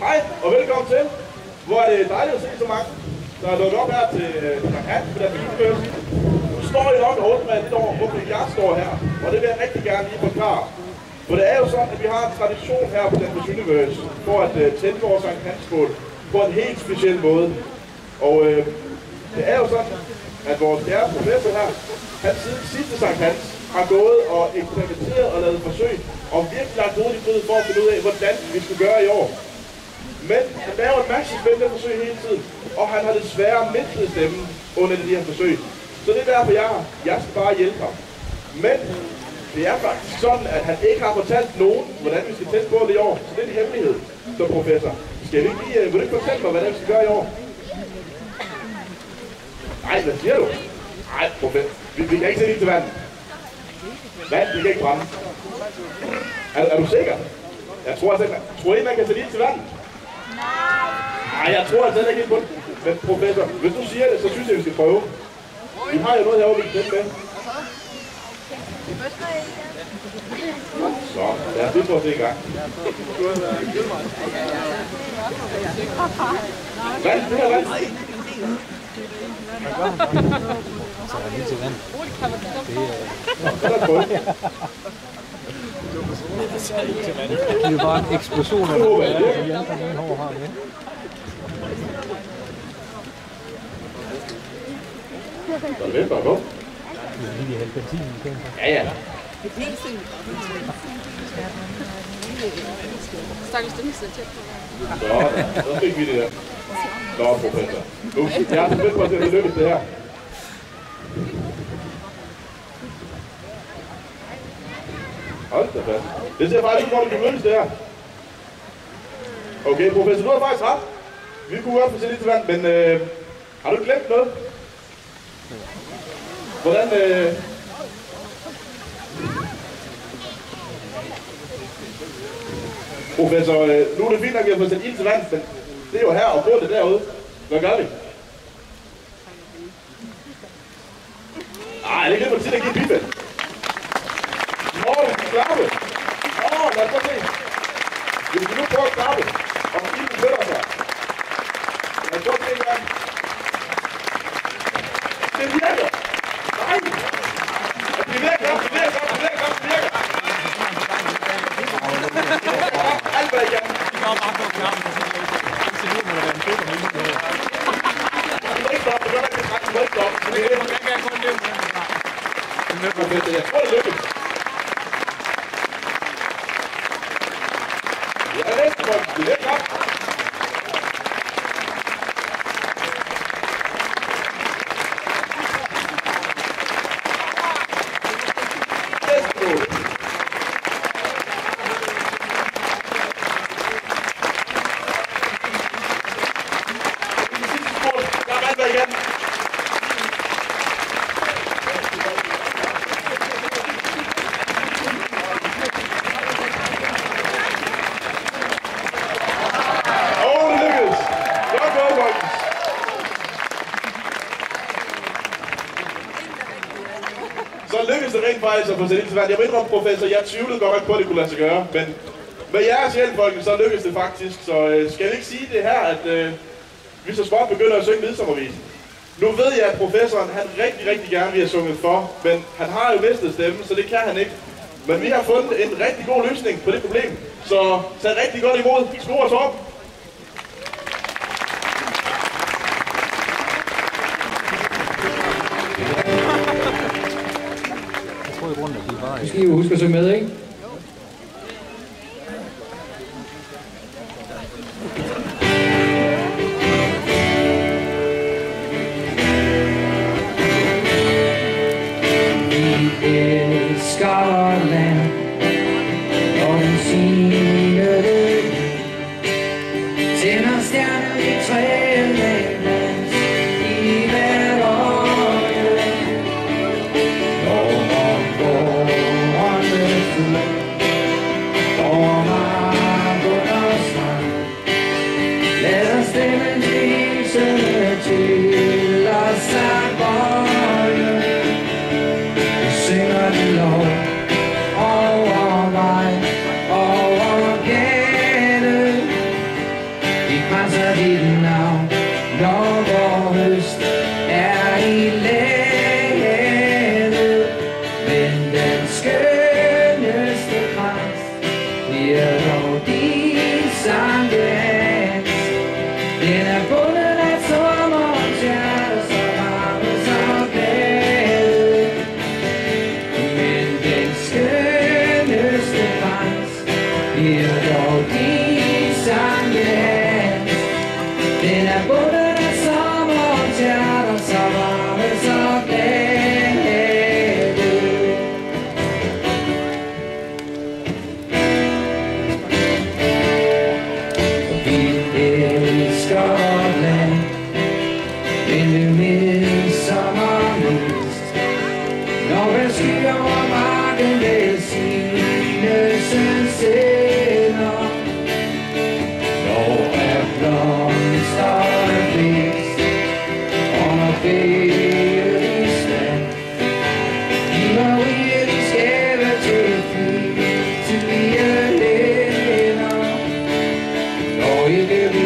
Hej og velkommen til. Hvor er det dejligt at se så mange, der er lukket op her til Sankt på deres bilkørsel. Nu står I nok og undrer lidt over, hvorfor jeg står her. Og det vil jeg rigtig gerne lige forklare. For det er jo sådan, at vi har en tradition her på Campus Universe for at tænde vores Sankt Hans-bål på en helt speciel måde. Og det er jo sådan, at vores kære professor her, han siden sidste Sankt Hans har gået og eksperimenteret og lavet forsøg og virkelig lagt hovedet i frihed for at finde ud af, hvordan vi skulle gøre i år. Men han laver en masse spændende forsøg hele tiden, og han har desværre mistet stemmen under de her forsøg. Så det er derfor, jeg skal bare hjælpe ham. Men det er faktisk sådan, at han ikke har fortalt nogen, hvordan vi skal teste på det i år. Så det er en hemmelighed, som professor. Vil du ikke fortælle mig, hvordan vi skal gøre i år? Nej, hvad siger du? Nej, professor. Vi kan ikke sætte ild til vand. Vand, vi kan ikke brænde. Er du sikker? Jeg tror altså ikke, man kan sætte ild til vand. Nej, jeg tror altså ikke på det. Men professor, hvis du siger det, så synes jeg, vi skal prøve. Vi har jo noget herovre, vi kan tænde med. Så, lad os lige prøve at se i gang. Vand, det her vand. Så er lige til vand. Så er der prøve. Det er bare en eksplosion af det, som Jan fra Mønhår har med. Så er det vel bare på. Det er lige hælde benzin i den. Ja. Stakkels dem sidder tæt på. Så fik vi det der. Nå, professor. Nu, jeg er så spændt på at se, det lykkes det her. Hold da fast. Det ser faktisk ikke, hvor det kan mødes det her. Okay, professor, du har faktisk ret. Vi kunne godt få se lidt til vand, men har du glemt noget? Hvordan... Professor, nu er det fint, at vi har fået sat ild til vand, men det er jo her og det derude. Hvad gør vi? Ej, det er ikke lidt på tid at give pipen. Nå, vi skal klappe. Lad os prøve at se. Vi skal nu prøve at klappe, om ilden flytter sig. Lad os prøve at se en gang. Det virker! Nej! Det virker! Alt hvad jeg kan. Det var bare på knappen, og så indtil nu må der være en fedt og hele på. Du må ikke stoppe, du må ikke stoppe. Jeg kan kun leve med den. Jeg tror, det lykkes. Ja, det er næste folk. Det er lidt godt. Næste mål. Sidste mål. Der er vand igen. Så lykkedes det rent faktisk at få sat ind til vand. Jeg ved ikke om professor, jeg tvivlede godt nok på, at det kunne lade sig gøre, men med jeres hjælp, folkens, så lykkedes det faktisk. Så skal jeg ikke sige det her, at vi så småt begynder at synge midsommervisen. Nu ved jeg, at professoren han rigtig gerne vil have sunget for, men han har jo mistet stemmen, så det kan han ikke. Men vi har fundet en rigtig god løsning på det problem, så tag rigtig godt imod. Skål og top! Nu skal I jo huske at synge med, ikke? Skotland, og den sine tænder stjerner i træerne i hvert øje. rejser dit navn, når vor høst er i landet. Men den skønneste krans bliver dog din sankthans. Den er bundet af sommerens hjerte, så varme, så glade. Men den skønneste krans bliver dog din sankthans. Den er bundet af sommerens hjerte, så varme, så glade. Skotland, en midsommermist, når man skyer over marken velsignelsen sender. Når er blomster vækst, og når færes land, giver vi skæve til frie lænder. Når ikke vi